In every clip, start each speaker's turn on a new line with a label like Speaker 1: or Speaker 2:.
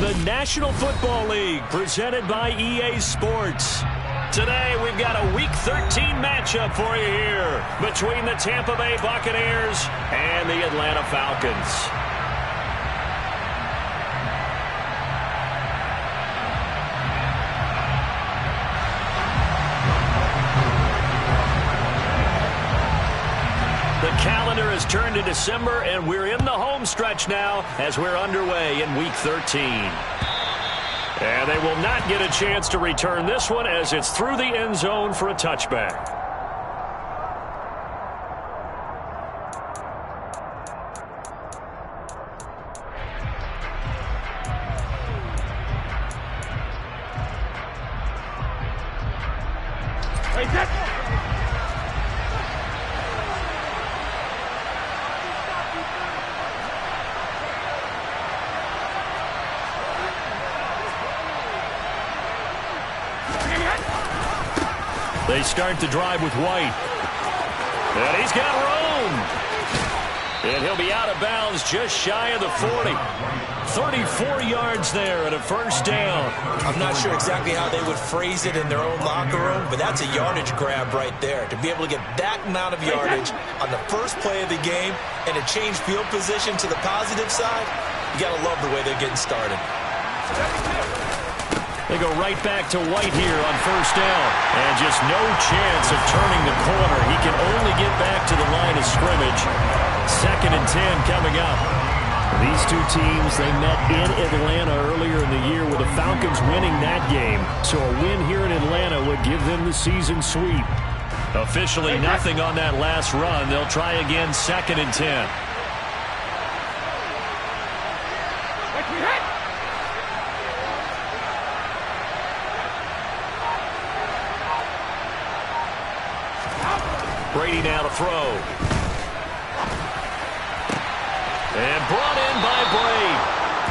Speaker 1: the National Football League, presented by EA Sports. Today, we've got a Week 13 matchup for you here between the Tampa Bay Buccaneers and the Atlanta Falcons. The calendar has turned to December, and we're in the home stretch now as we're underway in Week 13. And they will not get a chance to return this one as it's through the end zone for a touchback. They start the drive with White. And he's got room. And he'll be out of bounds just shy of the 40. 34 yards there and a first down.
Speaker 2: I'm not sure exactly how they would phrase it in their own locker room, but that's a yardage grab right there. To be able to get that amount of yardage on the first play of the game and to change field position to the positive side, you got to love the way they're getting started.
Speaker 1: They go right back to White here on first down. And just no chance of turning the corner. He can only get back to the line of scrimmage. 2nd and 10 coming up. These two teams, they met in Atlanta earlier in the year with the Falcons winning that game. So a win here in Atlanta would give them the season sweep. Officially nothing on that last run. They'll try again 2nd and 10. Brady now to throw. And brought in by Brady.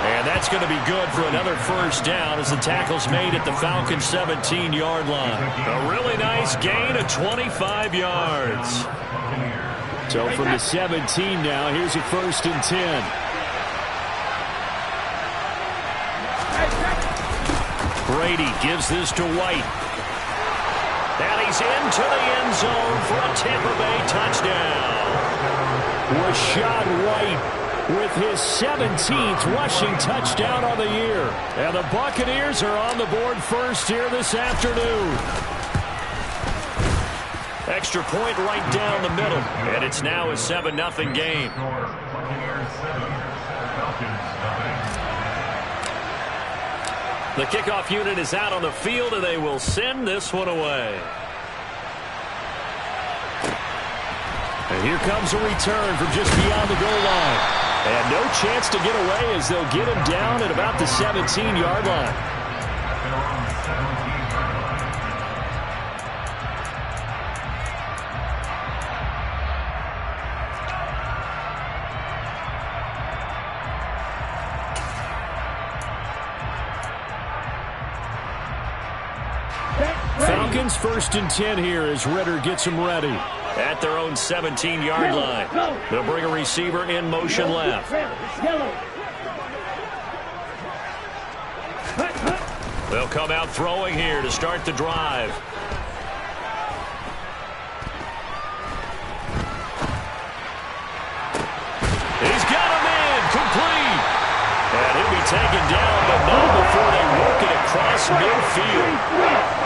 Speaker 1: And that's going to be good for another first down as the tackle's made at the Falcons' 17-yard line. A really nice gain of 25 yards. So from the 17 now, here's a 1st and 10. Brady gives this to White. And he's into the end zone for a Tampa Bay touchdown. Rashad White with his 17th rushing touchdown on the year. And the Buccaneers are on the board first here this afternoon. Extra point right down the middle. And it's now a 7-0 game. The kickoff unit is out on the field, and they will send this one away. And here comes a return from just beyond the goal line. And no chance to get away as they'll get him down at about the 17-yard line. Falcons 1st and 10 here as Ritter gets them ready. At their own 17-yard line. They'll bring a receiver in motion left. They'll come out throwing here to start the drive. He's got him in, complete. And he'll be taken down, but not before they work it across midfield.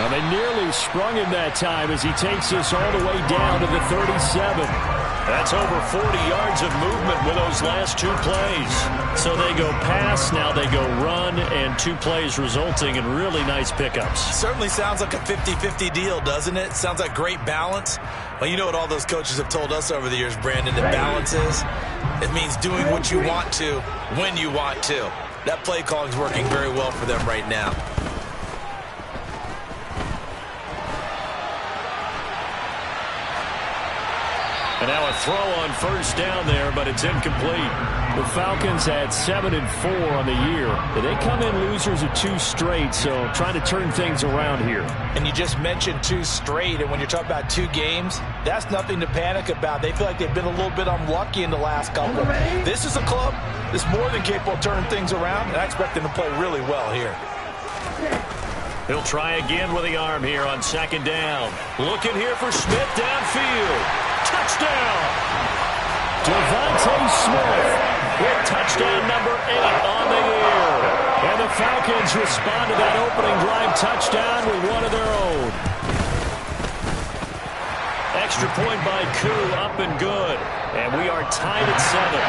Speaker 1: They nearly sprung him that time as he takes us all the way down to the 37. That's over 40 yards of movement with those last 2 plays. So they go pass, now they go run, and 2 plays resulting in really nice pickups.
Speaker 2: Certainly sounds like a 50-50 deal, doesn't it? Sounds like great balance. Well, you know what all those coaches have told us over the years, Brandon, that balance is? It means doing what you want to when you want to. That play calling is working very well for them right now.
Speaker 1: And now a throw on first down there, but it's incomplete. The Falcons had 7-4 on the year. They come in losers of 2 straight, so trying to turn things around here.
Speaker 2: And you just mentioned 2 straight, and when you're talking about 2 games, that's nothing to panic about. They feel like they've been a little bit unlucky in the last couple. This is a club that's more than capable of turning things around, and I expect them to play really well here.
Speaker 1: He'll try again with the arm here on second down. Looking here for Smith downfield. Touchdown! Devontae Smith with touchdown number 8 on the year. And the Falcons respond to that opening drive touchdown with one of their own. Extra point by Koo, up and good. And we are tied at 7.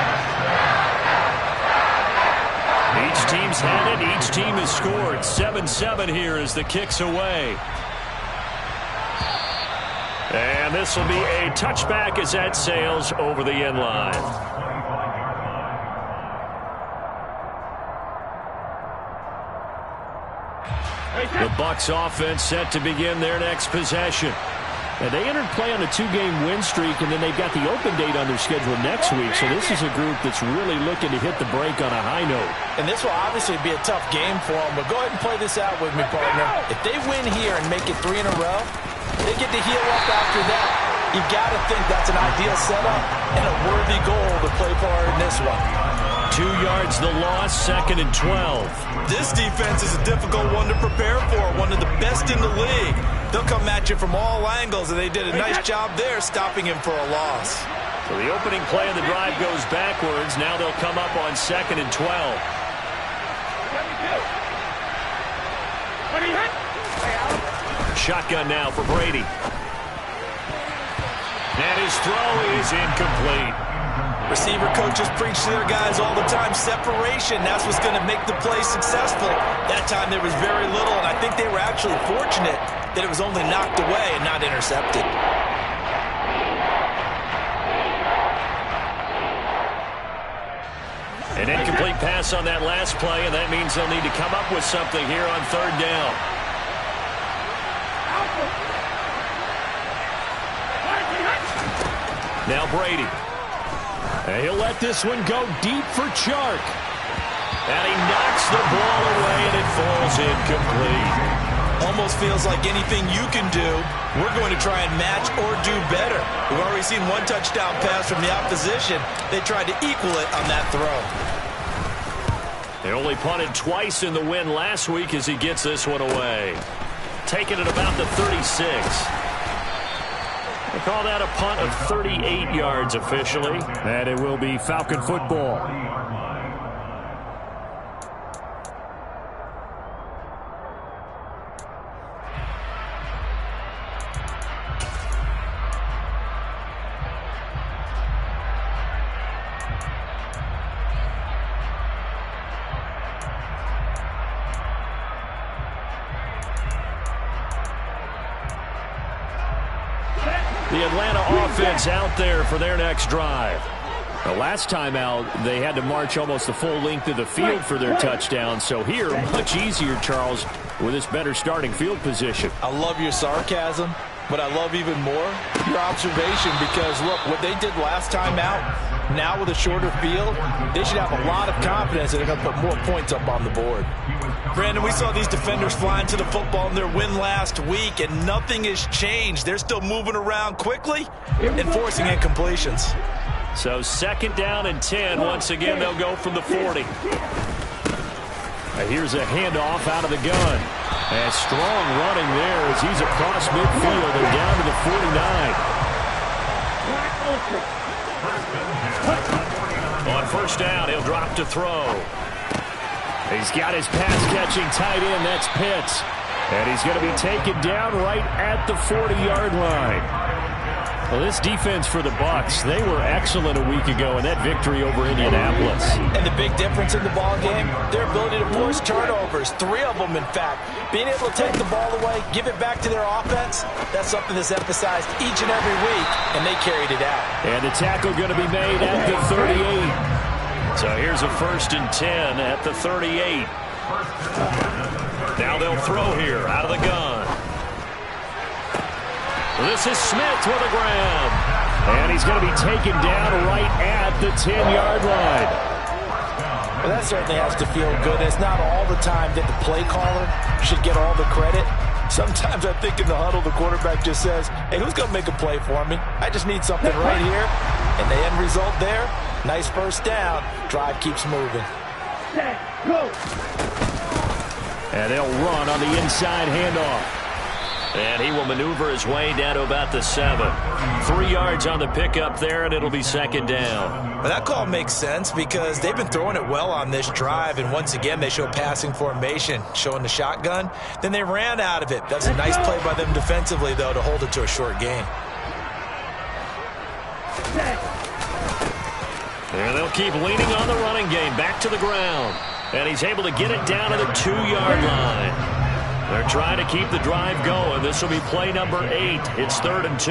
Speaker 1: Each team's had it. Each team has scored. 7-7 here as the kick's away. And this will be a touchback as that sails over the end line. The Bucs offense set to begin their next possession. Now, they entered play on a 2-game win streak, and then they've got the open date on their schedule next week. So this is a group that's really looking to hit the break on a high note.
Speaker 2: And this will obviously be a tough game for them, but go ahead and play this out with me, partner. If they win here and make it 3 in a row, they get to heal up after that. You've got to think that's an ideal setup and a worthy goal to play for in this one.
Speaker 1: 2 yards the loss, 2nd and 12.
Speaker 2: This defense is a difficult one to prepare for, one of the best in the league. They'll come at you from all angles, and they did a nice job there stopping him for a loss.
Speaker 1: So the opening play of the drive goes backwards. Now they'll come up on 2nd and 12. Shotgun now for Brady. And his throw is incomplete.
Speaker 2: Receiver coaches preach to their guys all the time. Separation, that's what's going to make the play successful. That time there was very little, and I think they were actually fortunate that it was only knocked away and not intercepted.
Speaker 1: An incomplete pass on that last play, and that means they'll need to come up with something here on 3rd down. Now Brady. And he'll let this one go deep for Chark. And he knocks the ball away, and it falls incomplete.
Speaker 2: Almost feels like anything you can do, we're going to try and match or do better. We've already seen 1 touchdown pass from the opposition. They tried to equal it on that throw.
Speaker 1: They only punted twice in the win last week as he gets this one away. Taking it about the 36. They call that a punt of 38 yards officially. And it will be Falcon football. The Atlanta offense out there for their next drive. The last time out, they had to march almost the full length of the field for their touchdown. So here, much easier, Charles, with this better starting field position.
Speaker 2: I love your sarcasm, but I love even more your observation because, look, what they did last time out, now with a shorter field, they should have a lot of confidence that they're going to put more points up on the board. Brandon, we saw these defenders flying to the football in their win last week, and nothing has changed. They're still moving around quickly and forcing incompletions.
Speaker 1: So 2nd down and 10. Once again, they'll go from the 40. Here's a handoff out of the gun. And strong running there as he's across midfield and down to the 49. On 1st down, he'll drop to throw. He's got his pass-catching tight end. That's Pitts. And he's going to be taken down right at the 40-yard line. Well, this defense for the Bucs, they were excellent a week ago in that victory over Indianapolis.
Speaker 2: And the big difference in the ball game, their ability to force turnovers, 3 of them, in fact. Being able to take the ball away, give it back to their offense, that's something that's emphasized each and every week, and they carried it out.
Speaker 1: And the tackle going to be made at the 38. So here's a 1st and 10 at the 38. Now they'll throw here out of the gun. This is Smith with a grab. And he's going to be taken down right at the 10-yard line.
Speaker 3: Well, that certainly has to feel good. It's not all the time that the play caller should get all the credit. Sometimes I think in the huddle, the quarterback just says, hey, who's going to make a play for me? I just need something right here. And the end result there, nice first down. Drive keeps moving.
Speaker 1: Go. And they'll run on the inside handoff. And he will maneuver his way down to about the 7. 3 yards on the pickup there, and it'll be second down.
Speaker 2: Well, that call makes sense because they've been throwing it well on this drive, and once again they show passing formation, showing the shotgun. Then they ran out of it. That's a nice play by them defensively, though, to hold it to a short gain.
Speaker 1: And they'll keep leaning on the running game, back to the ground. And he's able to get it down to the 2-yard line. They're trying to keep the drive going. This will be play number 8. It's 3rd and 2.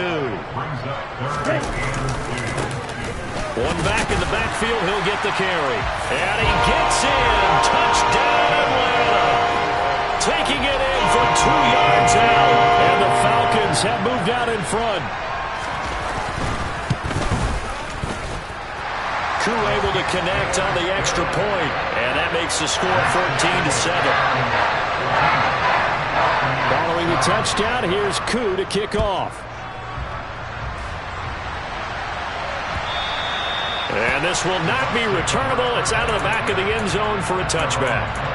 Speaker 1: One back in the backfield. He'll get the carry. And he gets in. Touchdown, Atlanta. Taking it in for 2 yards out. And the Falcons have moved out in front. Crew able to connect on the extra point. And that makes the score 14-7. Following the touchdown, here's Koo to kick off. And this will not be returnable. It's out of the back of the end zone for a touchback.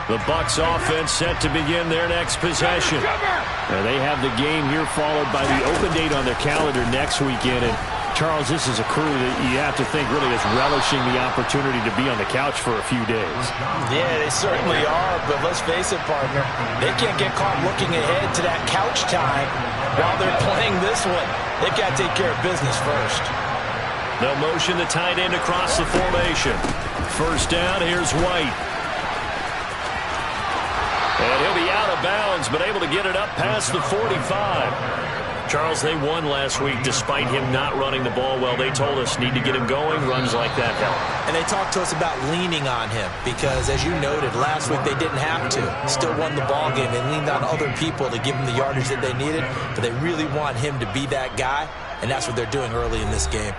Speaker 1: The Bucs offense set to begin their next possession. And they have the game here followed by the open date on their calendar next weekend. And Charles, this is a crew that you have to think really is relishing the opportunity to be on the couch for a few days.
Speaker 3: Yeah, they certainly are, but let's face it, partner. They can't get caught looking ahead to that couch time while they're playing this one. They've got to take care of business first.
Speaker 1: They'll motion the tight end across the formation. First down, here's White. And he'll be out of bounds, but able to get it up past the 45. Charles, they won last week despite him not running the ball well. They told us need to get him going. Runs like that help.
Speaker 2: And they talked to us about leaning on him because, as you noted, last week they didn't have to. Still won the ball game. They leaned on other people to give them the yardage that they needed, but they really want him to be that guy, and that's what they're doing early in this game.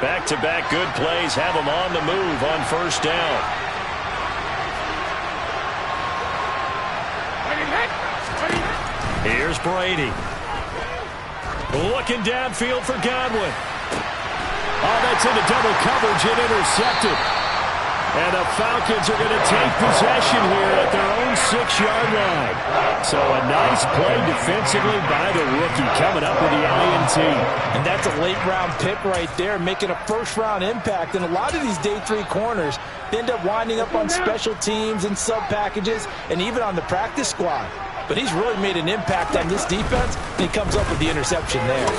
Speaker 1: Back-to-back good plays have him on the move on first down. Here's Brady. Looking downfield for Godwin. Oh, that's into double coverage and intercepted. And the Falcons are going to take possession here at their own 6-yard line. So a nice play defensively by the rookie coming up with the INT.
Speaker 3: And that's a late-round pick right there, making a first-round impact. And a lot of these day 3 corners end up winding up on special teams and sub-packages and even on the practice squad. But he's really made an impact on this defense, and he comes up with the interception there.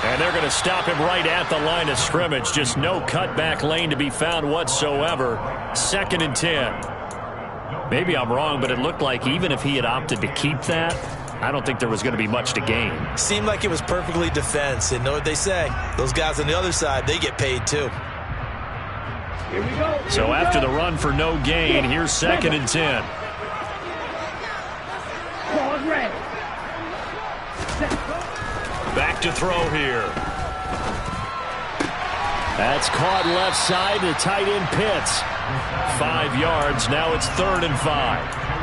Speaker 1: And they're going to stop him right at the line of scrimmage. Just no cutback lane to be found whatsoever. 2nd and 10. Maybe I'm wrong, but it looked like even if he had opted to keep that, I don't think there was going to be much to gain.
Speaker 2: Seemed like it was perfectly defense. And know what they say? Those guys on the other side, they get paid too.
Speaker 1: Here we go. So after the run for no gain, here's 2nd and 10. Back to throw here. That's caught left side. The tight end Pitts. 5 yards. Now it's 3rd and 5.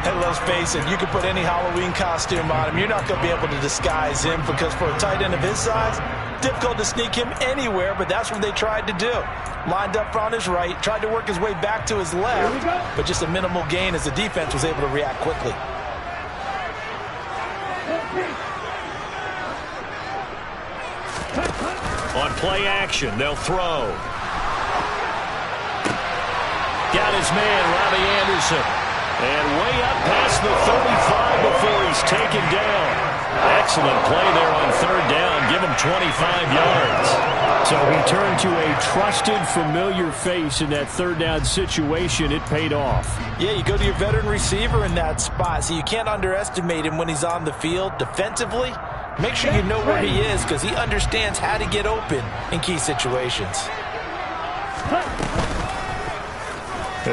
Speaker 3: And let's face it, you can put any Halloween costume on him. You're not going to be able to disguise him because for a tight end of his size, difficult to sneak him anywhere, but that's what they tried to do. Lined up on his right, tried to work his way back to his left, but just a minimal gain as the defense was able to react quickly.
Speaker 1: On play action, they'll throw. Got his man, Robbie Anderson. And way up past the 35 before he's taken down. Excellent play there on third down, give him 25 yards.
Speaker 4: So he turned to a trusted, familiar face in that third down situation. It paid off.
Speaker 3: Yeah, you go to your veteran receiver in that spot, so you can't underestimate him when he's on the field. Defensively, make sure you know where he is because he understands how to get open in key situations.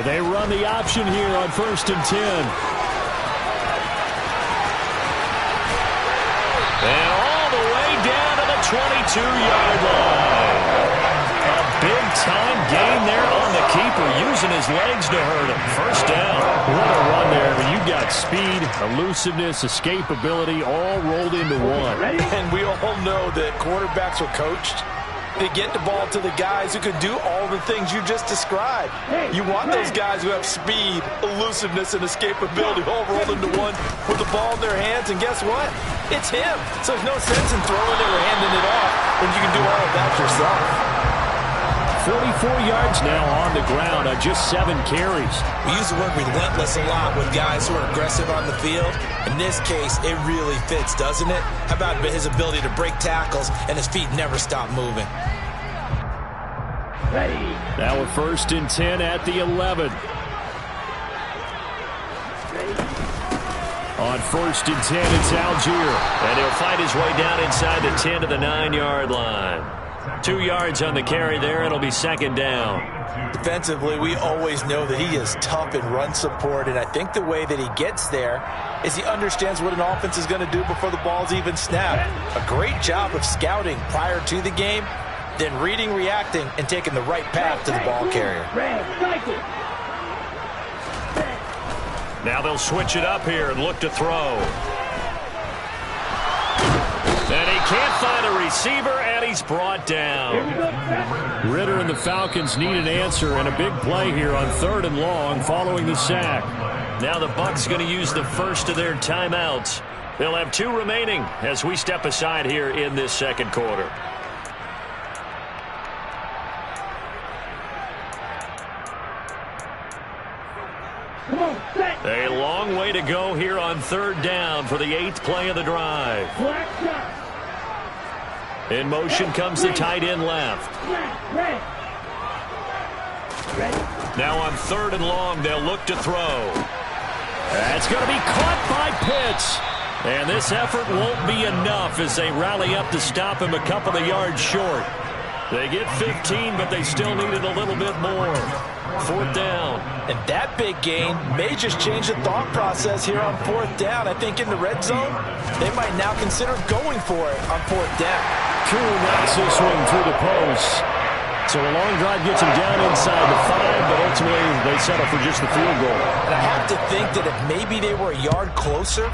Speaker 4: They run the option here on 1st and 10.
Speaker 1: And all the way down to the 22-yard line. A big-time gain there on the keeper, using his legs to hurt him. First down.
Speaker 4: What a run there. You got speed, elusiveness, escapability, all rolled into one.
Speaker 3: And we all know that quarterbacks are coached. They get the ball to the guys who can do all the things you just described. You want those guys who have speed, elusiveness, and escapability all rolled into one with the ball in their hands, and guess what? It's him. So there's no sense in throwing it or handing it off when you can do all of that yourself.
Speaker 4: 44 yards now on the ground on just 7 carries.
Speaker 2: We use the word relentless a lot with guys who are aggressive on the field. In this case, it really fits, doesn't it? How about his ability to break tackles and his feet never stop moving?
Speaker 4: Now a 1st and 10 at the 11. On 1st and 10, it's Algier.
Speaker 1: And he'll fight his way down inside the 10 to the 9-yard line. 2 yards on the carry there. It'll be 2nd down.
Speaker 3: Defensively, we always know that he is tough in run support, and I think the way that he gets there is he understands what an offense is going to do before the ball's even snapped. A great job of scouting prior to the game, then reading, reacting, and taking the right path to the ball carrier.
Speaker 1: Now they'll switch it up here and look to throw. And he can't find a receiver, and he's brought down.
Speaker 4: Ritter and the Falcons need an answer, and a big play here on 3rd and long following the sack.
Speaker 1: Now the Bucs going to use the first of their timeouts. They'll have 2 remaining as we step aside here in this 2nd quarter. A long way to go here on 3rd down for the 8th play of the drive. In motion comes the tight end left. Now on 3rd and long, they'll look to throw.
Speaker 4: That's going to be caught by Pitts.
Speaker 1: And this effort won't be enough as they rally up to stop him a couple of yards short. They get 15, but they still needed a little bit more. 4th down.
Speaker 3: And that big gain may just change the thought process here on 4th down. I think in the red zone, they might now consider going for it on 4th down.
Speaker 4: Cool knocks this one through the post. So a long drive gets him down inside the 5, but ultimately they settle for just the field goal.
Speaker 3: And I have to think that if maybe they were a yard closer,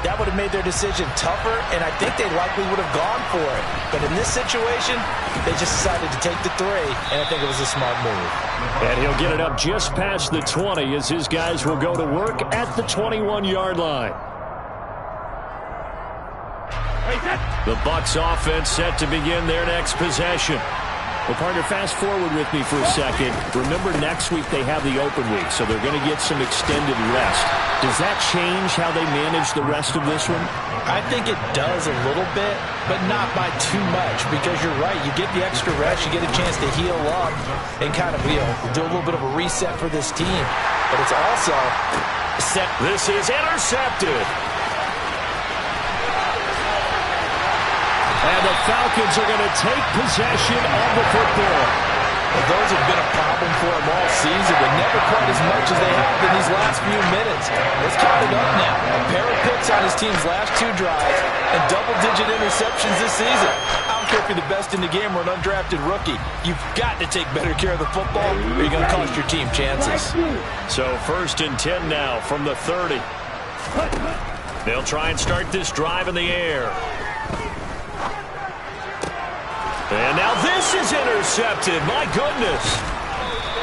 Speaker 3: that would have made their decision tougher, and I think they likely would have gone for it. But in this situation, they just decided to take the 3, and I think it was a smart move.
Speaker 4: And he'll get it up just past the 20 as his guys will go to work at the 21-yard line.
Speaker 1: The Bucs offense set to begin their next possession.
Speaker 4: Well, partner, fast forward with me for a second. Remember, next week they have the open week, so they're going to get some extended rest. Does that change how they manage the rest of this one?
Speaker 3: I think it does a little bit, but not by too much, because you're right. You get the extra rest, you get a chance to heal up and kind of, do a little bit of a reset for this team. But it's also set.
Speaker 1: This is intercepted.
Speaker 4: And the Falcons are going to take possession of the football.
Speaker 3: Well, those have been a problem for them all season, but never quite as much as they have in these last few minutes. Let's count it up now. A pair of picks on his team's last 2 drives and double-digit interceptions this season. I don't care if you're the best in the game or an undrafted rookie. You've got to take better care of the football or you're going to cost your team chances.
Speaker 1: So 1st and 10 now from the 30. They'll try and start this drive in the air. And now this is intercepted. My goodness.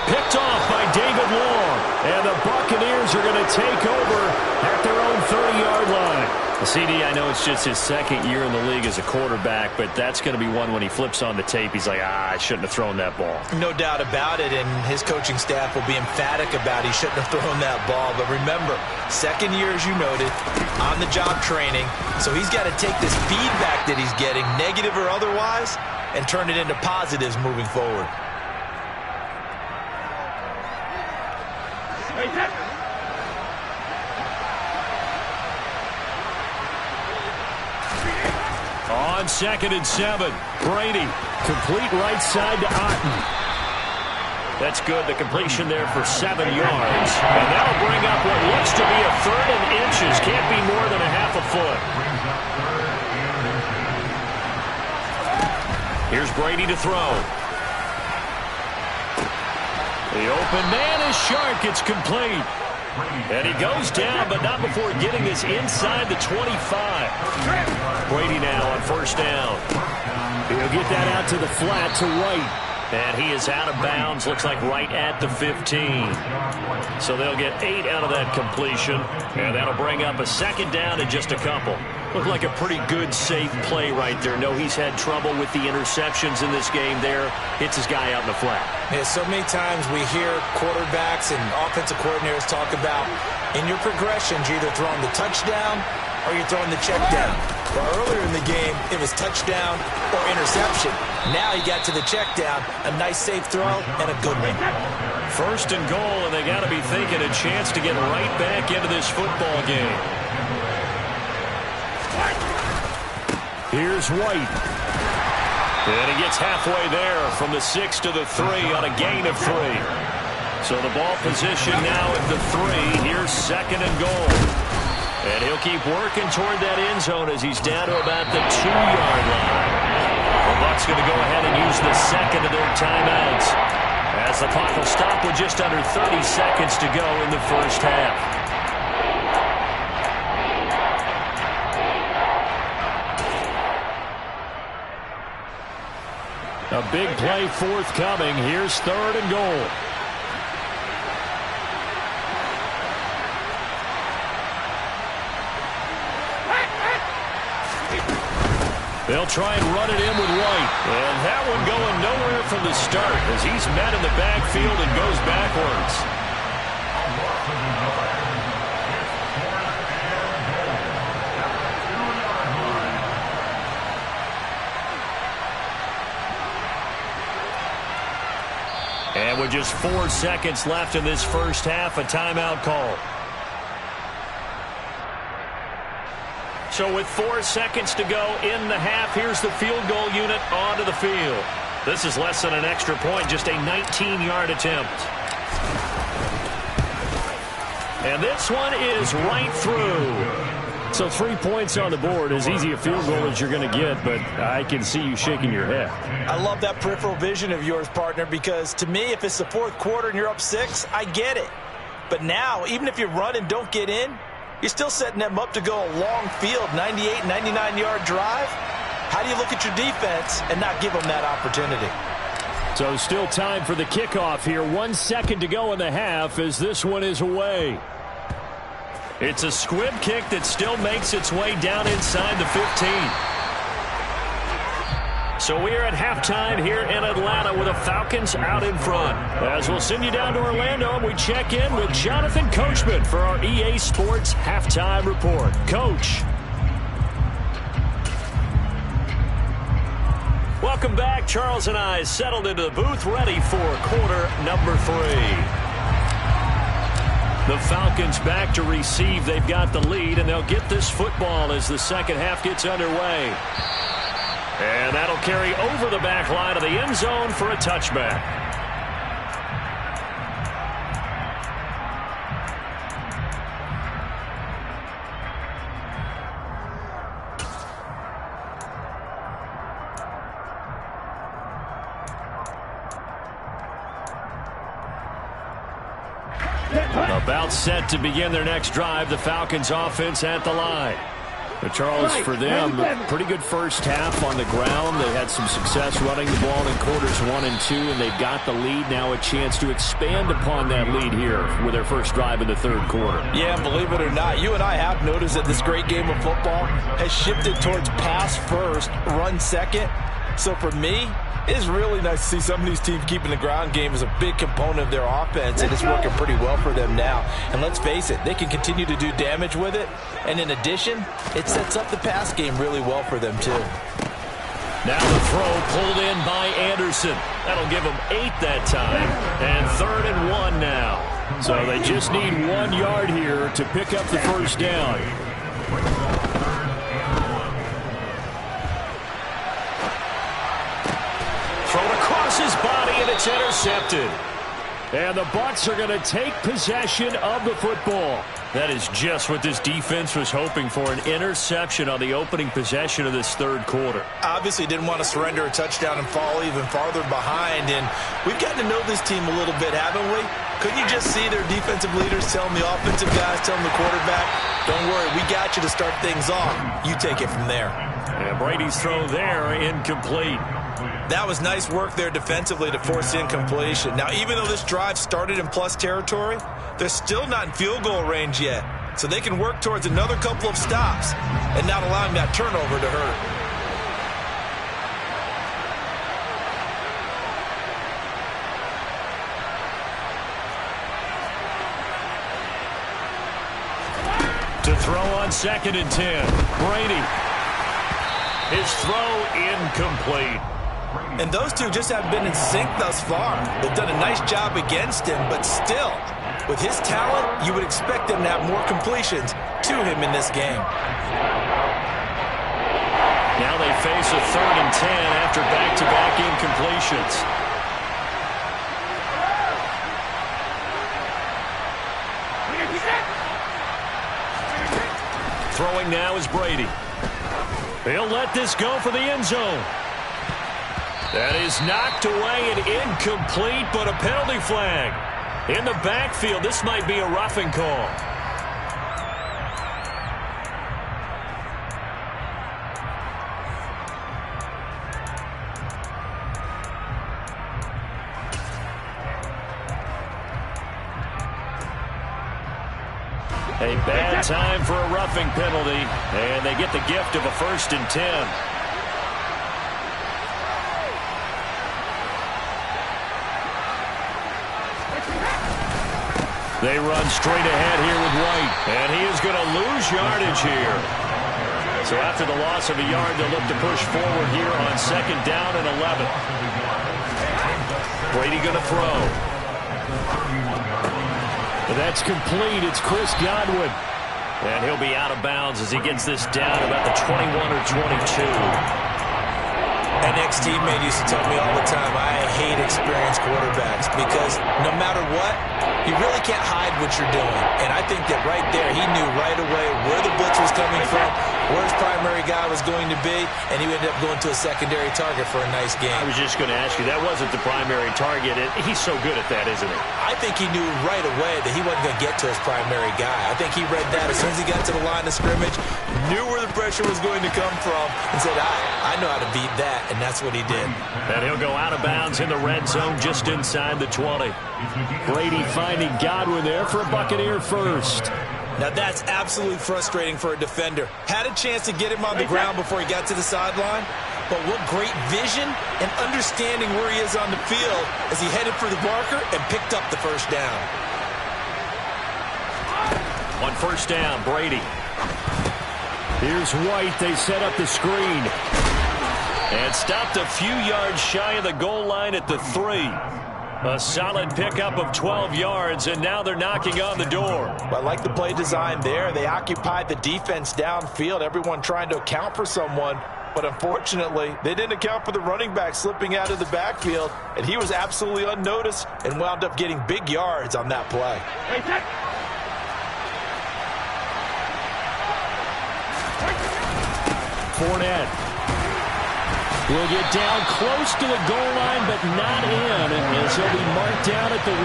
Speaker 1: Picked off by David Long. And the Buccaneers are going to take over at their own 30-yard line.
Speaker 4: CD, I know it's just his second year in the league as a quarterback, but that's going to be one when he flips on the tape, he's like, I shouldn't have thrown that ball.
Speaker 2: No doubt about it, and his coaching staff will be emphatic about he shouldn't have thrown that ball. But remember, second year, as you noted, on-the-job training, so he's got to take this feedback that he's getting, negative or otherwise, and turn it into positives moving forward.
Speaker 1: On 2nd and 7, Brady.
Speaker 4: Complete right side to Otten.
Speaker 1: That's good. The completion there for 7 yards. And that'll bring up what looks to be a 3rd and inches. Can't be more than a half a foot. Here's Brady to throw. The open man is Sharp. It's complete. And he goes down, but not before getting this inside the 25. Brady now on 1st down.
Speaker 4: He'll get that out to the flat to right.
Speaker 1: And he is out of bounds, looks like right at the 15. So they'll get 8 out of that completion. And that'll bring up a 2nd down and just a couple. Looked like a pretty good, safe play right there. No, he's had trouble with the interceptions in this game there. Hits his guy out in the flat.
Speaker 2: Yeah, so many times we hear quarterbacks and offensive coordinators talk about in your progressions, you're either throwing the touchdown or you're throwing the check down. Well, earlier in the game, it was touchdown or interception. Now you got to the check down, a nice safe throw, and a good one.
Speaker 1: 1st and goal, and they got to be thinking a chance to get right back into this football game.
Speaker 4: Here's White.
Speaker 1: And he gets halfway there from the 6 to the 3 on a gain of 3. So the ball position now at the 3. Here's 2nd and goal. And he'll keep working toward that end zone as he's down to about the 2-yard line. The Bucs going to go ahead and use the 2nd of their timeouts as the clock will stop with just under 30 seconds to go in the 1st half.
Speaker 4: A big play forthcoming. Here's 3rd and goal.
Speaker 1: They'll try and run it in with White. And that one going nowhere from the start as he's met in the backfield and goes backwards. And with just 4 seconds left in this 1st half, a timeout call. So with 4 seconds to go in the half, here's the field goal unit onto the field. This is less than an extra point, just a 19-yard attempt. And this one is right through.
Speaker 4: So 3 points on the board, as easy a field goal as you're going to get, but I can see you shaking your head.
Speaker 3: I love that peripheral vision of yours, partner, because to me, if it's the 4th quarter and you're up 6, I get it. But now, even if you run and don't get in, you're still setting them up to go a long field, 98, 99-yard drive. How do you look at your defense and not give them that opportunity?
Speaker 4: So still time for the kickoff here. 1 second to go in the half as this one is away.
Speaker 1: It's a squib kick that still makes its way down inside the 15. So we are at halftime here in Atlanta with the Falcons out in front. As we'll send you down to Orlando, and we check in with Jonathan Coachman for our EA Sports Halftime Report. Coach. Welcome back. Charles and I settled into the booth ready for quarter number 3. The Falcons back to receive. They've got the lead, and they'll get this football as the 2nd half gets underway. And that'll carry over the back line of the end zone for a touchback. About set to begin their next drive, the Falcons offense at the line.
Speaker 4: But Charles, for them, pretty good first half on the ground. They had some success running the ball in quarters 1 and 2, and they've got the lead. Now a chance to expand upon that lead here with their first drive in the third quarter.
Speaker 3: Yeah, believe it or not, you and I have noticed that this great game of football has shifted towards pass first, run second. So for me, it's really nice to see some of these teams keeping the ground game as a big component of their offense, and it's working pretty well for them now. And let's face it, they can continue to do damage with it. And in addition, it sets up the pass game really well for them, too.
Speaker 1: Now the throw pulled in by Anderson. That'll give them 8 that time. And 3rd and 1 now. So they just need 1 yard here to pick up the first down. Thrown across his body, and it's intercepted. And the Bucs are going to take possession of the football. That is just what this defense was hoping for, an interception on the opening possession of this third quarter.
Speaker 2: Obviously didn't want to surrender a touchdown and fall even farther behind. And we've gotten to know this team a little bit, haven't we? Couldn't you just see their defensive leaders telling the offensive guys, telling the quarterback, don't worry, we got you to start things off. You take it from there.
Speaker 1: And Brady's throw there, incomplete.
Speaker 2: That was nice work there defensively to force the incompletion. Now, even though this drive started in plus territory, they're still not in field goal range yet. So they can work towards another couple of stops and not allowing that turnover to hurt.
Speaker 1: To throw on 2nd and 10. Brady. His throw incomplete.
Speaker 2: And those two just haven't been in sync thus far. They've done a nice job against him, but still, with his talent, you would expect them to have more completions to him in this game.
Speaker 1: Now they face a 3rd and 10 after back-to-back incompletions. Throwing now is Brady. He'll let this go for the end zone. That is knocked away and incomplete, but a penalty flag. In the backfield, this might be a roughing call. A bad time for a roughing penalty, and they get the gift of a 1st and 10. They run straight ahead here with White, and he is going to lose yardage here. So after the loss of a yard, they'll look to push forward here on 2nd down and 11. Brady going to throw. That's complete. It's Chris Godwin. And he'll be out of bounds as he gets this down about the 21 or 22.
Speaker 2: An ex-teammate used to tell me all the time, I hate experienced quarterbacks because no matter what, you really can't hide what you're doing. And I think that right there, he knew right away where the blitz was coming from, where his primary guy was going to be, and he ended up going to a secondary target for a nice game.
Speaker 1: I was just going to ask you, that wasn't the primary target. He's so good at that, isn't he?
Speaker 2: I think he knew right away that he wasn't going to get to his primary guy. I think he read that as soon as he got to the line of scrimmage, knew where the pressure was going to come from, and said, I know how to beat that, and that's what he did.
Speaker 1: And he'll go out of bounds in the red zone just inside the 20. Brady finding Godwin there for a Buccaneer first.
Speaker 2: Now that's absolutely frustrating for a defender. Had a chance to get him on the ground before he got to the sideline, but what great vision and understanding where he is on the field as he headed for the marker and picked up the first down.
Speaker 1: On 1st down, Brady. Here's White. They set up the screen. And stopped a few yards shy of the goal line at the 3. A solid pickup of 12 yards, and now they're knocking on the door.
Speaker 3: I like the play design there. They occupied the defense downfield, everyone trying to account for someone. But unfortunately, they didn't account for the running back slipping out of the backfield, and he was absolutely unnoticed and wound up getting big yards on that play.
Speaker 1: Fournette will get down close to the goal line, but not in, as he'll be marked down at the 1.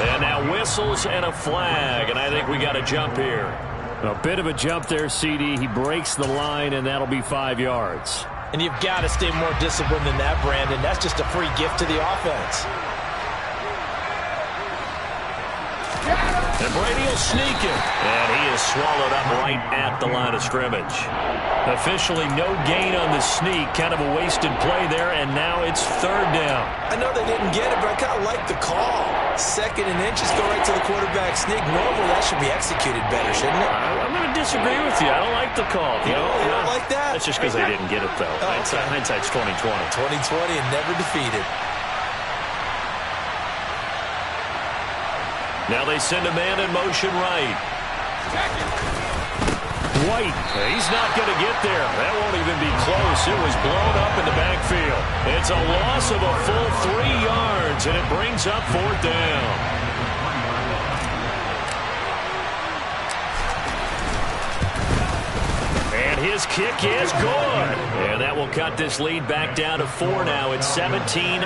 Speaker 1: And now whistles and a flag, and I think we got a jump here.
Speaker 4: A bit of a jump there, CD. He breaks the line, and that'll be 5 yards.
Speaker 3: And you've got to stay more disciplined than that, Brandon. That's just a free gift to the offense.
Speaker 1: And Brady will sneak it. And he is swallowed up right at the line of scrimmage. Officially no gain on the sneak. Kind of a wasted play there, and now it's 3rd down.
Speaker 3: I know they didn't get it, but I kind of like the call. 2nd and inches, go right to the quarterback sneak. Normally that should be executed better, shouldn't it?
Speaker 1: I'm going to disagree with you. I don't like the call.
Speaker 3: You don't like that?
Speaker 1: That's just because they didn't get it, though.
Speaker 3: Oh, okay.
Speaker 1: Hindsight's 20/20.
Speaker 3: 20/20 and never defeated.
Speaker 1: Now they send a man in motion right. White, he's not going to get there. That won't even be close. It was blown up in the backfield. It's a loss of a full 3 yards, and it brings up 4th down. And his kick is good. And that will cut this lead back down to 4 now. It's 17-13.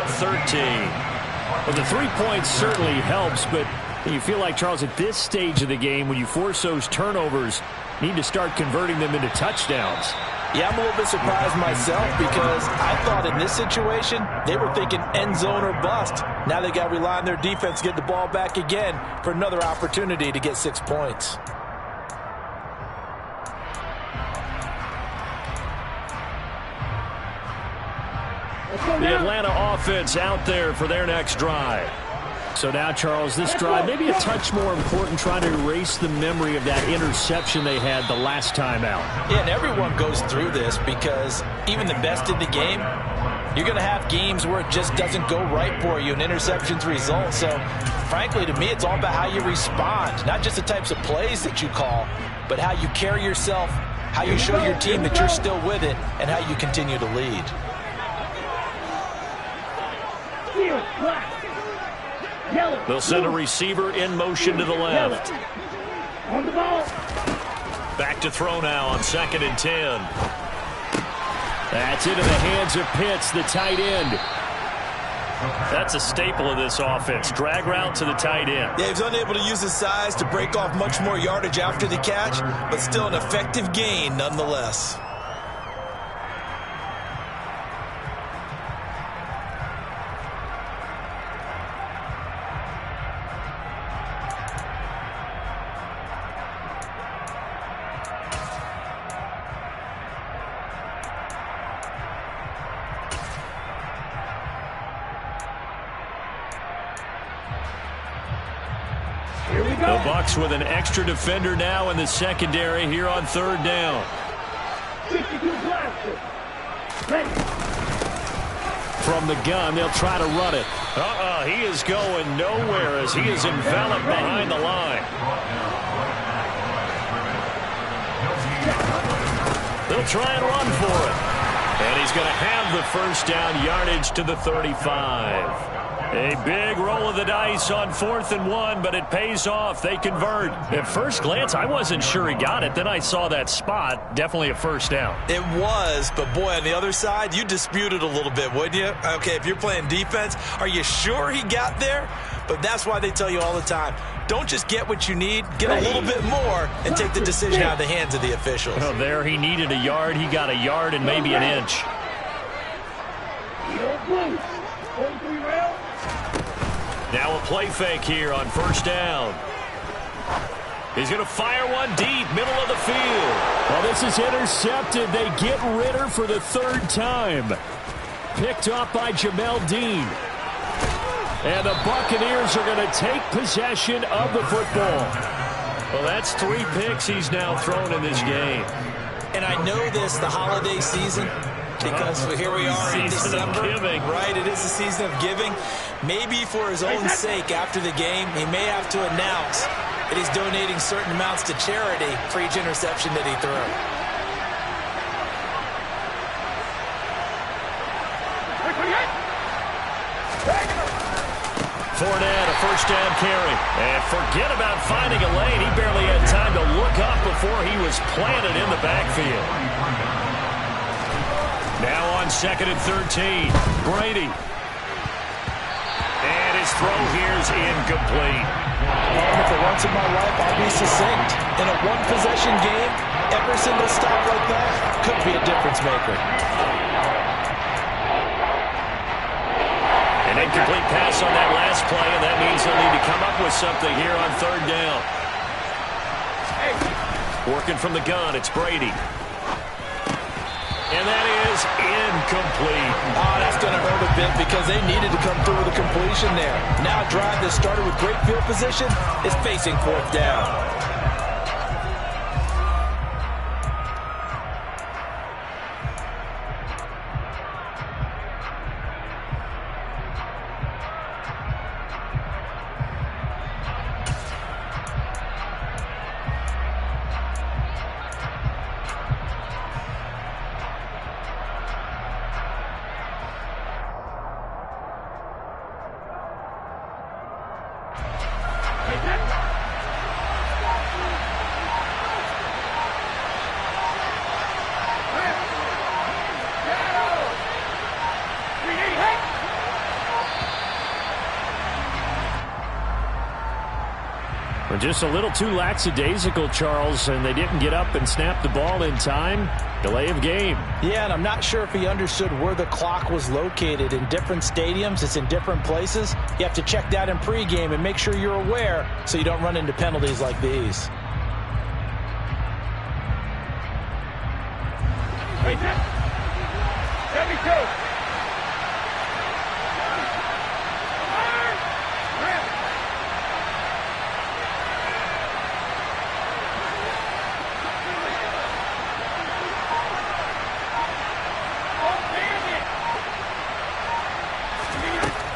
Speaker 4: Well, the 3 points certainly helps, but you feel like, Charles, at this stage of the game, when you force those turnovers, need to start converting them into touchdowns.
Speaker 3: Yeah, I'm a little bit surprised myself because I thought in this situation they were thinking end zone or bust. Now they got to rely on their defense to get the ball back again for another opportunity to get 6 points.
Speaker 1: The Atlanta offense out there for their next drive.
Speaker 4: So now, Charles, this drive maybe a touch more important, trying to erase the memory of that interception they had the last time out.
Speaker 3: Yeah, and everyone goes through this because even the best in the game, you're going to have games where it just doesn't go right for you and interceptions result. So, frankly, to me, it's all about how you respond, not just the types of plays that you call, but how you carry yourself, how you show your team that you're still with it, and how you continue to lead.
Speaker 1: They'll send a receiver in motion to the left. Back to throw now on 2nd and 10.
Speaker 4: That's into the hands of Pitts, the tight end.
Speaker 1: That's a staple of this offense. Drag route to the tight end.
Speaker 3: Yeah, he's unable to use his size to break off much more yardage after the catch, but still an effective gain nonetheless.
Speaker 1: The Bucs with an extra defender now in the secondary here on 3rd down.
Speaker 4: From the gun, they'll try to run it.
Speaker 1: He is going nowhere as he is enveloped behind the line. They'll try and run for it. And he's going to have the 1st down, yardage to the 35. A big roll of the dice on 4th and 1, but it pays off. They convert. At first glance, I wasn't sure he got it. Then I saw that spot. Definitely a 1st down.
Speaker 2: It was, but boy, on the other side, you dispute it a little bit, wouldn't you? Okay, if you're playing defense, are you sure he got there? But that's why they tell you all the time, don't just get what you need, get a little bit more, and take the decision out of the hands of the officials.
Speaker 1: Well, there he needed a yard. He got a yard and maybe an inch. Now a play fake here on 1st down. He's going to fire one deep, middle of the field.
Speaker 4: Well, this is intercepted. They get Ritter for the 3rd time. Picked off by Jamel Dean. And the Buccaneers are going to take possession of the football.
Speaker 1: Well, that's 3 picks he's now thrown in this game.
Speaker 3: And I know this, the holiday season, because here we are in December. Right, it is the season of giving. Maybe for his own sake after the game, he may have to announce that he's donating certain amounts to charity for each interception that he threw.
Speaker 1: Fournette, a 1st down carry. And forget about finding a lane. He barely had time to look up before he was planted in the backfield. Now on 2nd and 13, Brady. And his his throw here's incomplete.
Speaker 3: And for once in my life, I'll be succinct. In a one-possession game, every single stop like that could be a difference maker.
Speaker 1: An incomplete pass on that last play, and that means they'll need to come up with something here on third down. Working from the gun, it's Brady. And that is incomplete.
Speaker 3: Oh, that's going to hurt a bit because they needed to come through with a completion there. Now a drive that started with great field position is facing fourth down.
Speaker 4: Just a little too lackadaisical, Charles, and they didn't get up and snap the ball in time. Delay of game.
Speaker 3: Yeah, and I'm not sure if he understood where the clock was located. In different stadiums, it's in different places. You have to check that in pregame and make sure you're aware so you don't run into penalties like these.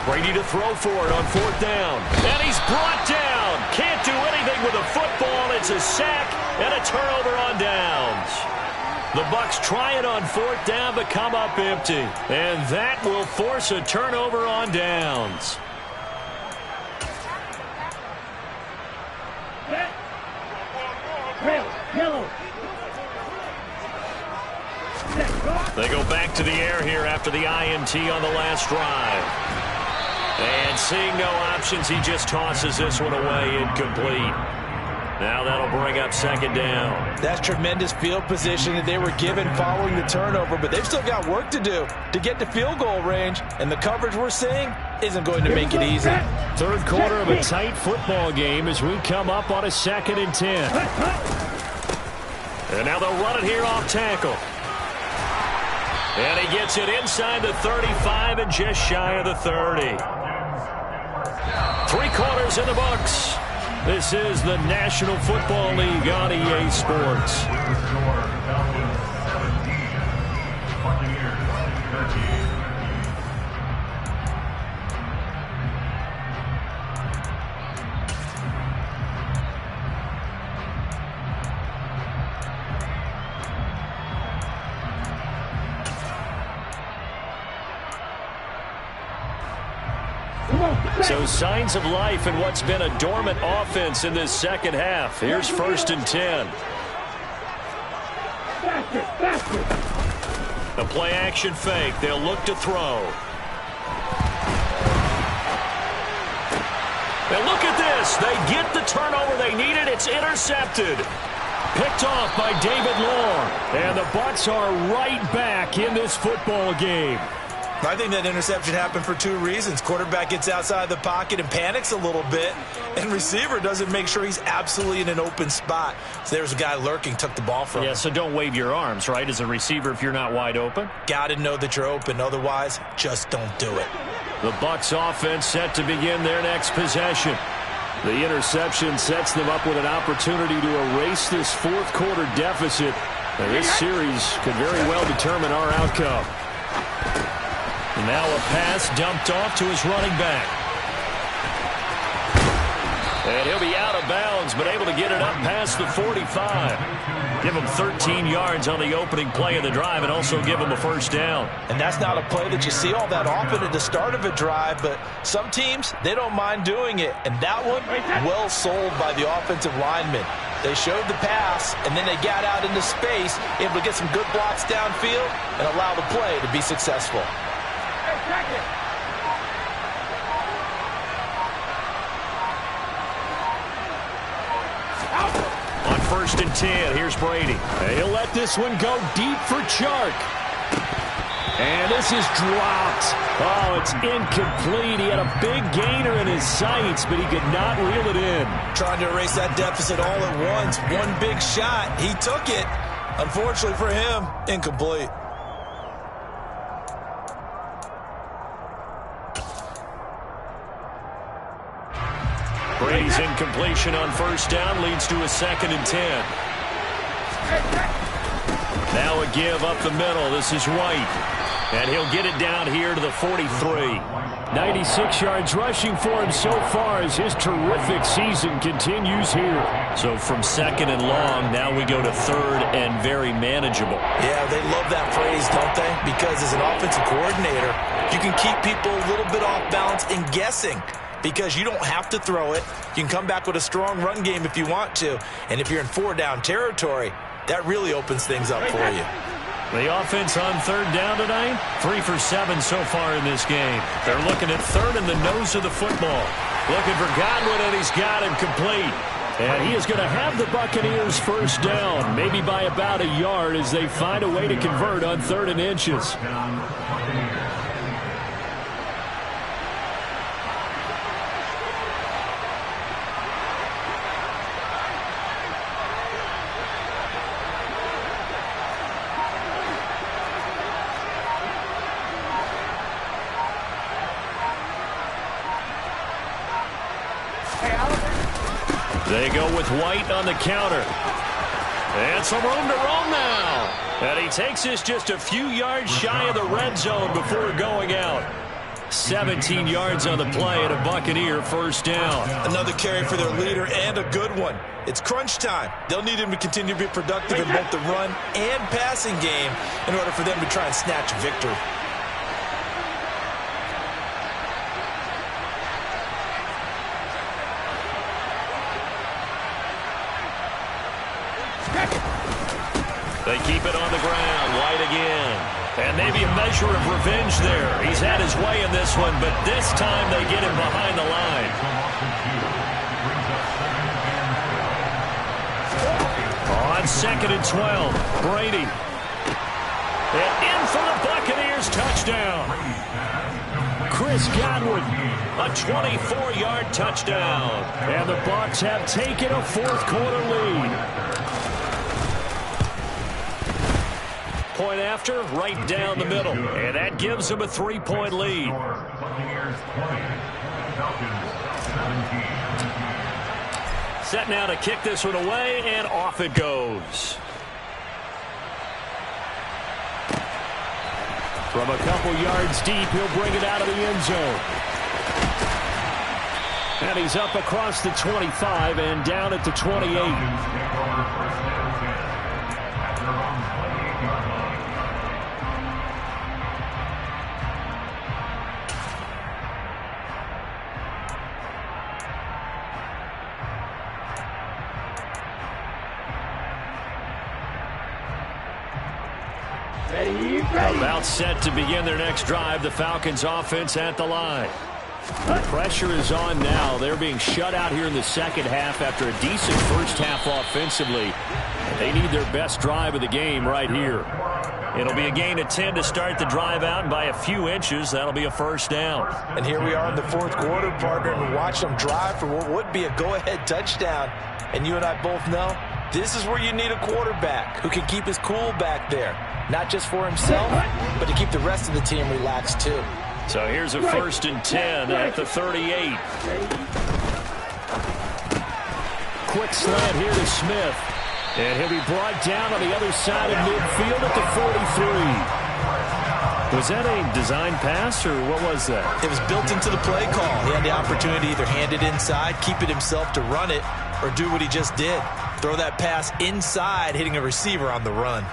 Speaker 1: Brady to throw for it on fourth down. And he's brought down. Can't do anything with a football. It's a sack and a turnover on downs. The Bucs try it on fourth down but come up empty. And that will force a turnover on downs. They go back to the air here after the INT on the last drive. And seeing no options, he just tosses this one away, incomplete. Now that'll bring up second down.
Speaker 3: That's tremendous field position that they were given following the turnover, but they've still got work to do to get to field goal range, and the coverage we're seeing isn't going to make it easy.
Speaker 4: Third quarter of a tight football game as we come up on a 2nd and 10.
Speaker 1: And now they'll run it here off tackle. And he gets it inside the 35 and just shy of the 30. 3 quarters in the books. This is the National Football League on EA Sports. So signs of life in what's been a dormant offense in this second half. Here's 1st and 10. A play action fake. They'll look to throw. And look at this. They get the turnover they needed. It's intercepted. Picked off by David Long. And the Bucs are right back in this football game.
Speaker 2: I think that interception happened for 2 reasons. Quarterback gets outside the pocket and panics a little bit, and receiver doesn't make sure he's absolutely in an open spot. So there's a guy lurking, took the ball from him.
Speaker 1: Yeah, so don't wave your arms, right, as a receiver if you're not wide open.
Speaker 2: Got to know that you're open. Otherwise, just don't do it.
Speaker 1: The Bucs offense set to begin their next possession.
Speaker 4: The interception sets them up with an opportunity to erase this fourth quarter deficit. Now, this series could very well determine our outcome.
Speaker 1: Now a pass dumped off to his running back. And he'll be out of bounds, but able to get it up past the 45. Give him 13 yards on the opening play of the drive and also give him a first down.
Speaker 3: And that's not a play that you see all that often at the start of a drive, but some teams, they don't mind doing it. And that one, well sold by the offensive lineman. They showed the pass, and then they got out into space, able to get some good blocks downfield and allow the play to be successful.
Speaker 1: first and 10. Here's Brady.
Speaker 4: He'll let this one go deep for Chark. And this is dropped. Oh, it's incomplete. He had a big gainer in his sights, but he could not reel it in.
Speaker 2: Trying to erase that deficit all at once. One big shot. He took it. Unfortunately for him, incomplete.
Speaker 1: Brady's incompletion on first down leads to a second and 10. Now a give up the middle. This is White. And he'll get it down here to the 43.
Speaker 4: 96 yards rushing for him so far as his terrific season continues here.
Speaker 1: So from second and long, now we go to third and very manageable.
Speaker 2: Yeah, they love that phrase, don't they? Because as an offensive coordinator, you can keep people a little bit off balance and guessing. Because you don't have to throw it. You can come back with a strong run game if you want to. And if you're in 4-down territory, that really opens things up for you.
Speaker 1: The offense on third down tonight, 3 for 7 so far in this game. They're looking at third in the nose of the football. Looking for Godwin, and he's got him complete.
Speaker 4: And he is going to have the Buccaneers first down, maybe by about a yard as they find a way to convert on 3rd and inches.
Speaker 1: They go with White on the counter. And some room to roam now. And he takes this just a few yards shy of the red zone before going out. 17 yards on the play and a Buccaneer first down.
Speaker 2: Another carry for their leader and a good one. It's crunch time. They'll need him to continue to be productive in both the run and passing game in order for them to try and snatch a victory.
Speaker 1: They keep it on the ground. White again. And maybe a measure of revenge there. He's had his way in this one, but this time they get him behind the line. On 2nd and 12, Brady. And in for the Buccaneers touchdown.
Speaker 4: Chris Godwin.
Speaker 1: A 24-yard touchdown.
Speaker 4: And the Bucs have taken a 4th quarter lead.
Speaker 1: Point after, right down the middle. And that gives them a 3-point lead. Set now to kick this one away, and off it goes.
Speaker 4: From a couple yards deep, he'll bring it out of the end zone. And he's up across the 25 and down at the 28.
Speaker 1: About set to begin their next drive. The Falcons offense at the line.
Speaker 4: The pressure is on now. They're being shut out here in the second half after a decent first half offensively. They need their best drive of the game right here.
Speaker 1: It'll be a gain of 10 to start the drive out, and by a few inches, that'll be a first down.
Speaker 3: And here we are in the 4th quarter, partner, and watch them drive for what would be a go-ahead touchdown. And you and I both know this is where you need a quarterback who can keep his cool back there. Not just for himself, but to keep the rest of the team relaxed, too.
Speaker 1: So here's a 1st and 10 at the 38.
Speaker 4: Quick slant here to Smith. And he'll be brought down on the other side of midfield at the 43.
Speaker 1: Was that a design pass, or what was that?
Speaker 2: It was built into the play call. He had the opportunity to either hand it inside, keep it himself to run it, or do what he just did. Throw that pass inside, hitting a receiver on the run.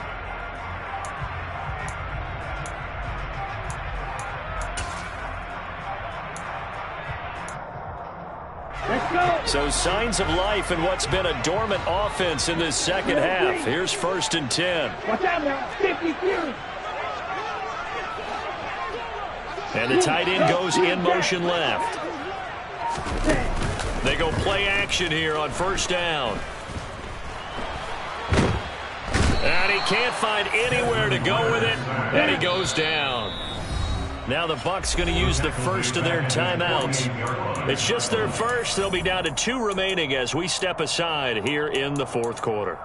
Speaker 1: So signs of life in what's been a dormant offense in this second half. Here's 1st and 10.
Speaker 5: Watch out now. 52.
Speaker 1: And the tight end goes in motion left. They go play action here on 1st down. And he can't find anywhere to go with it, and he goes down. Now the Bucs going to use the first of their timeouts. It's just their first. They'll be down to 2 remaining as we step aside here in the fourth quarter.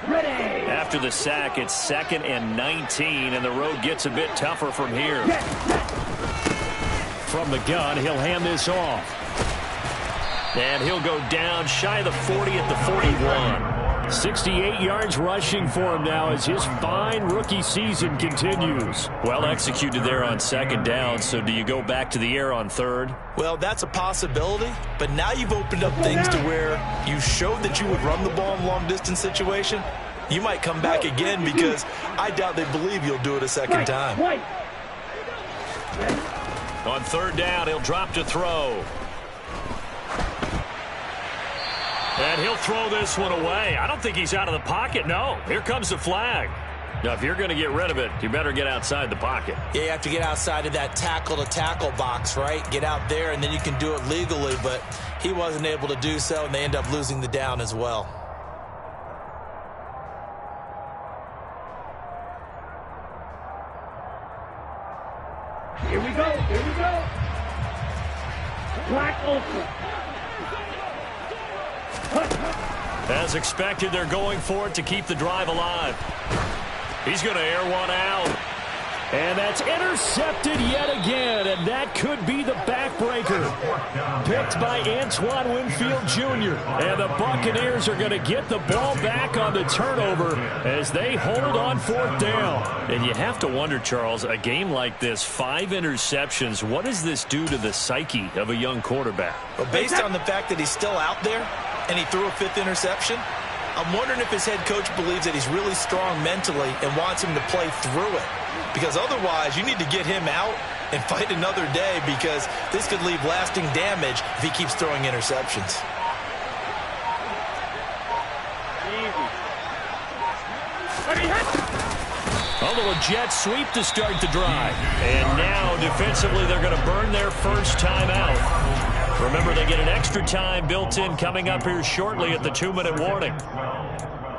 Speaker 1: After the sack, it's 2nd and 19, and the road gets a bit tougher from here. From the gun, he'll hand this off. And he'll go down shy of the 40 at the 41. 68 yards rushing for him now as his fine rookie season continues. Well executed there on 2nd down, so do you go back to the air on 3rd?
Speaker 2: Well, that's a possibility, but now you've opened up things to where you showed that you would run the ball in long-distance situation. You might come back again because I doubt they believe you'll do it a second time.
Speaker 1: On 3rd down, he'll drop to throw. And he'll throw this one away. I don't think he's out of the pocket. No, here comes the flag. Now, if you're going to get rid of it, you better get outside the pocket.
Speaker 2: Yeah, you have to get outside of that tackle-to-tackle box, right? Get out there, and then you can do it legally, but he wasn't able to do so, and they end up losing the down as well.
Speaker 5: Here we go. Black Ultra.
Speaker 1: As expected, they're going for it to keep the drive alive. He's going to air one out.
Speaker 4: And that's intercepted yet again, and that could be the backbreaker. Picked by Antoine Winfield Jr. And the Buccaneers are going to get the ball back on the turnover as they hold on 4th down.
Speaker 1: And you have to wonder, Charles, a game like this, 5 interceptions, what does this do to the psyche of a young quarterback?
Speaker 2: Well, based on the fact that he's still out there and he threw a 5th interception, I'm wondering if his head coach believes that he's really strong mentally and wants him to play through it. Because otherwise, you need to get him out and fight another day because this could leave lasting damage if he keeps throwing interceptions.
Speaker 1: A little jet sweep to start the drive. And now, defensively, they're going to burn their first timeout. Remember, they get an extra time built in coming up here shortly at the 2-minute warning.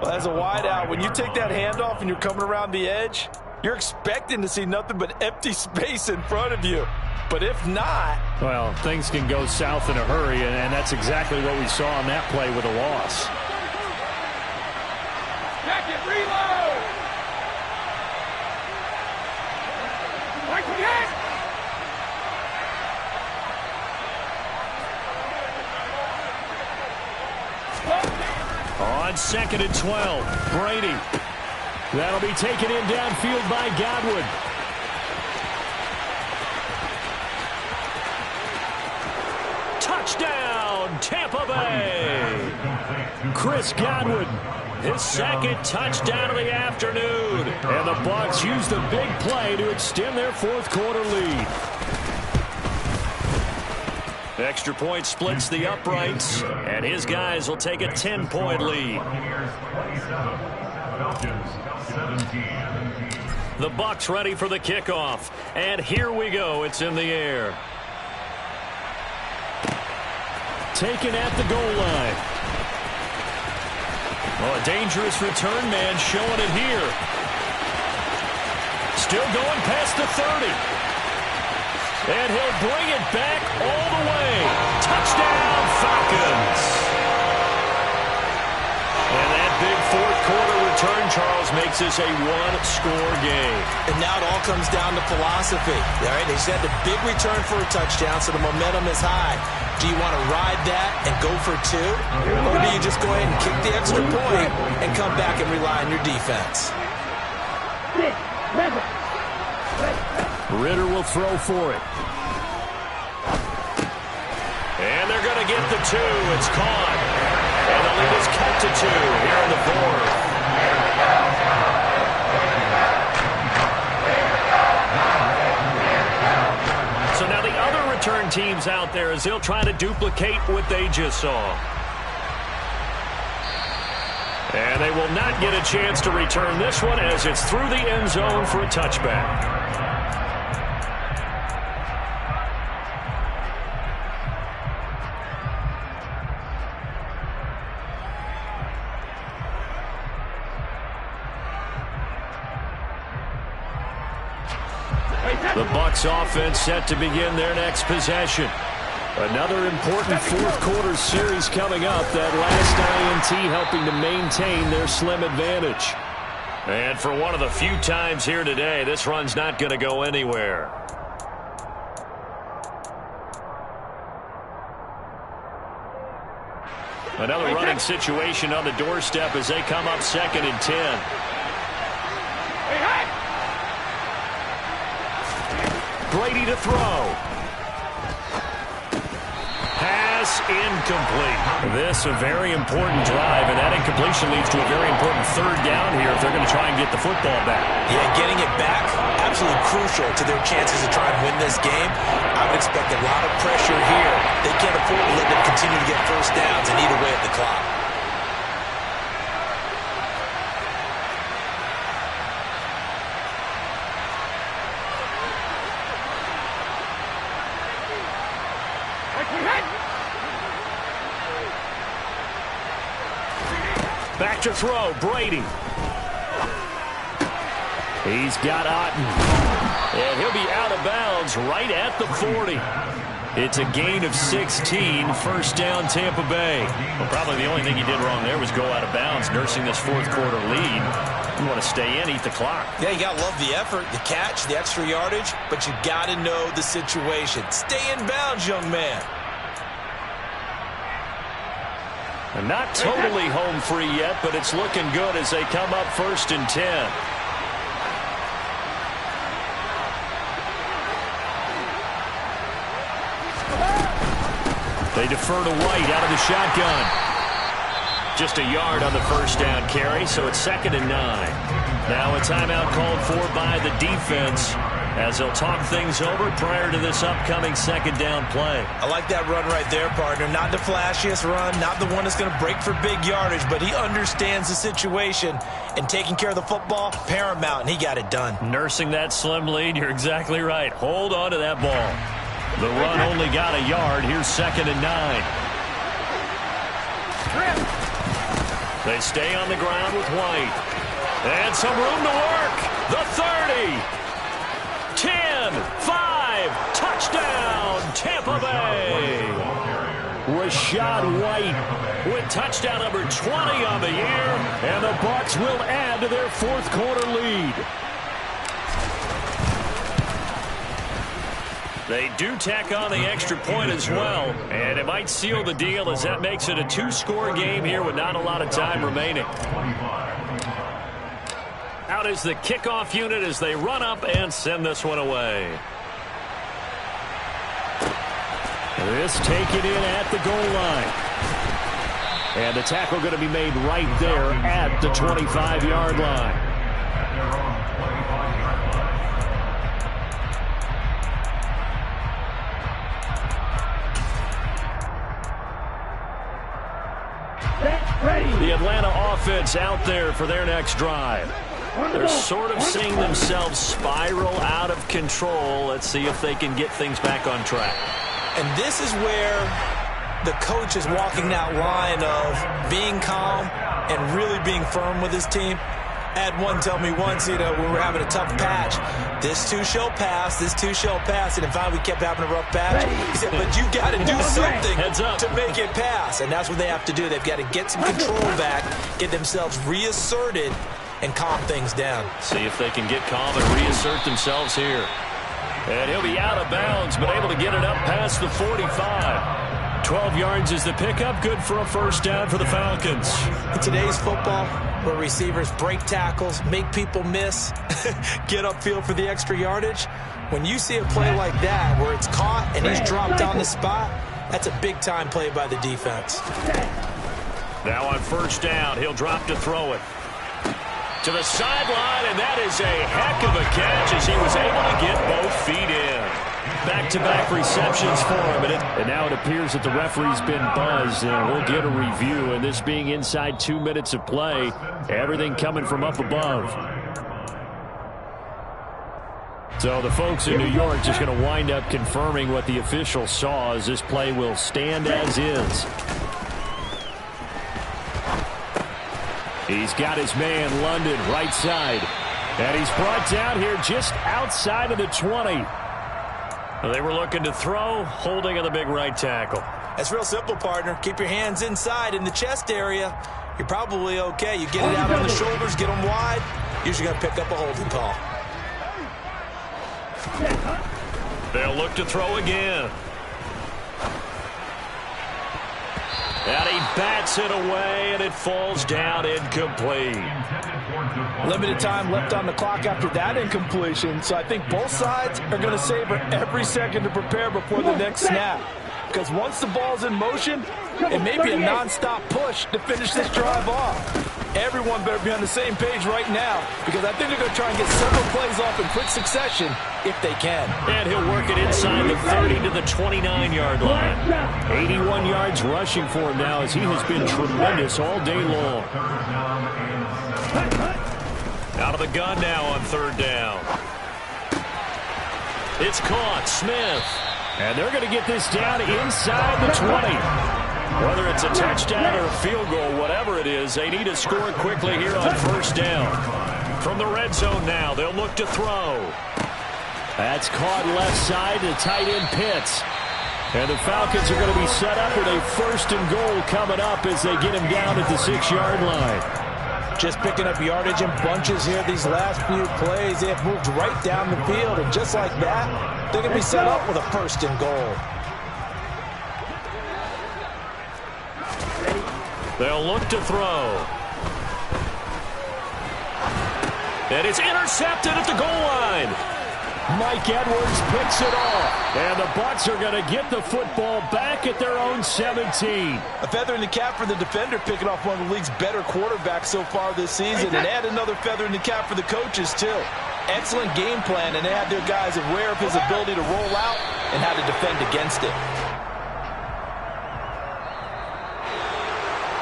Speaker 3: Well, as a wideout, when you take that handoff and you're coming around the edge, you're expecting to see nothing but empty space in front of you. But if not...
Speaker 4: Well, things can go south in a hurry, and that's exactly what we saw on that play with a loss.
Speaker 5: Jacket, reload! Right again!
Speaker 1: On 2nd and 12, Brady.
Speaker 4: That'll be taken in downfield by Godwin.
Speaker 1: Touchdown, Tampa Bay.
Speaker 4: Chris Godwin.
Speaker 1: His 2nd touchdown of the afternoon.
Speaker 4: And the Bucs use the big play to extend their 4th quarter lead.
Speaker 1: Extra point splits the uprights, and his guys will take a 10-point lead. The Bucs ready for the kickoff, and here we go. It's in the air.
Speaker 4: Taken at the goal line.
Speaker 1: Well, a dangerous return man showing it here. Still going past the 30. And he'll bring it back all the way. Touchdown, Falcons. And that big 4th quarter return, Charles, makes this a 1-score game.
Speaker 2: And now it all comes down to philosophy. All right, they said the big return for a touchdown, so the momentum is high. Do you want to ride that and go for 2? Or do you just go ahead and kick the extra point and come back and rely on your defense?
Speaker 4: Ritter will throw for it.
Speaker 1: And they're going to get the 2. It's caught. And the lead is cut to 2 here on the board. So now the other return teams out there as they'll try to duplicate what they just saw. And they will not get a chance to return this one as it's through the end zone for a touchback. The Bucs offense set to begin their next possession. Another important fourth-quarter series coming up. That last INT helping to maintain their slim advantage. And for one of the few times here today, this run's not going to go anywhere. Another running situation on the doorstep as they come up 2nd and 10. Brady to throw. Pass incomplete. This a very important drive, and that incompletion leads to a very important 3rd down here if they're going to try and get the football back.
Speaker 2: Yeah, getting it back, absolutely crucial to their chances to try and win this game. I would expect a lot of pressure here. They can't afford to let them continue to get first downs and eat away at the clock.
Speaker 1: Back to throw, Brady. He's got Otten. And he'll be out of bounds right at the 40. It's a gain of 16, 1st down Tampa Bay. Well, probably the only thing he did wrong there was go out of bounds, nursing this fourth-quarter lead. You want to stay in, eat the clock.
Speaker 2: Yeah, you got to love the effort, the catch, the extra yardage, but you got to know the situation. Stay in bounds, young man.
Speaker 1: And not totally home free yet, but it's looking good as they come up 1st and 10. They defer to White out of the shotgun. Just a yard on the 1st down carry, so it's 2nd and 9. Now a timeout called for by the defense as they'll talk things over prior to this upcoming 2nd down play.
Speaker 2: I like that run right there, partner. Not the flashiest run, not the one that's going to break for big yardage, but he understands the situation, and taking care of the football, paramount, and he got it done.
Speaker 1: Nursing that slim lead, you're exactly right. Hold on to that ball. The run only got a yard. Here's 2nd and 9. They stay on the ground with White. And some room to work. The 30. 10, 5, touchdown, Tampa Bay. Rashad White with touchdown number 20 on the year, and the Bucs will add to their fourth-quarter lead. They do tack on the extra point as well, and it might seal the deal as that makes it a 2-score game here with not a lot of time remaining. Out is the kickoff unit as they run up and send this one away. This taken in at the goal line. And the tackle going to be made right there at the 25-yard line. The Atlanta offense out there for their next drive. They're sort of seeing themselves spiral out of control. Let's see if they can get things back on track.
Speaker 2: And this is where the coach is walking that line of being calm and really being firm with his team. I had one tell me once, when we were having a tough patch, this too shall pass, this too shall pass. And finally we kept having a rough patch. He said, but you got to do something to make it pass. And that's what they have to do. They've got to get some control back, get themselves reasserted, and calm things down.
Speaker 1: See if they can get calm and reassert themselves here. And he'll be out of bounds, but able to get it up past the 45. 12 yards is the pickup. Good for a 1st down for the Falcons.
Speaker 2: In today's football, where receivers break tackles, make people miss, get upfield for the extra yardage, when you see a play like that where it's caught and he's dropped on the spot, that's a big-time play by the defense.
Speaker 1: Now on 1st down, he'll drop to throw it. To the sideline, and that is a heck of a catch as he was able to get both feet in. Back-to-back receptions for him, and now it appears that the referee's been buzzed, and we'll get a review, and this being inside 2 minutes of play, everything coming from up above. So the folks in New York just going to wind up confirming what the official saw as this play will stand as is. He's got his man, London, right side.
Speaker 4: And he's brought down here just outside of the 20.
Speaker 1: They were looking to throw, holding on the big right tackle.
Speaker 2: That's real simple, partner. Keep your hands inside in the chest area. You're probably okay. You get it out on the shoulders, get them wide. Usually going to pick up a holding call.
Speaker 1: They'll look to throw again. And he bats it away, and it falls down incomplete.
Speaker 3: Limited time left on the clock after that incompletion, so I think both sides are going to savor every second to prepare before the next snap. Because once the ball's in motion, it may be a non-stop push to finish this drive off. Everyone better be on the same page right now, because I think they're going to try and get several plays off in quick succession if they can.
Speaker 1: And he'll work it inside the 30 to the 29-yard line.
Speaker 4: 81 yards rushing for him now as he has been tremendous all day long.
Speaker 1: Out of the gun now on third down. It's caught. Smith.
Speaker 4: And they're going to get this down inside the 20.
Speaker 1: Whether it's a touchdown or a field goal, whatever it is, they need to score quickly here on first down. From the red zone now, they'll look to throw.
Speaker 4: That's caught left side to tight end Pitts. And the Falcons are going to be set up with a first and goal coming up as they get him down at the 6-yard line.
Speaker 3: Just picking up yardage in bunches here these last few plays. They have moved right down the field, and just like that, they're going to be set up with a first and goal.
Speaker 1: They'll look to throw. And it's intercepted at the goal line.
Speaker 4: Mike Edwards picks it off. And the Bucs are going to get the football back at their own 17.
Speaker 3: A feather in the cap for the defender, picking off one of the league's better quarterbacks so far this season, and add another feather in the cap for the coaches, too. Excellent game plan, and they have their guys aware of his ability to roll out and how to defend against it.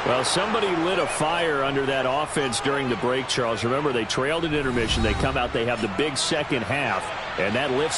Speaker 4: Well, somebody lit a fire under that offense during the break, Charles. Remember, they trailed at intermission. They come out, they have the big second half, and that lifts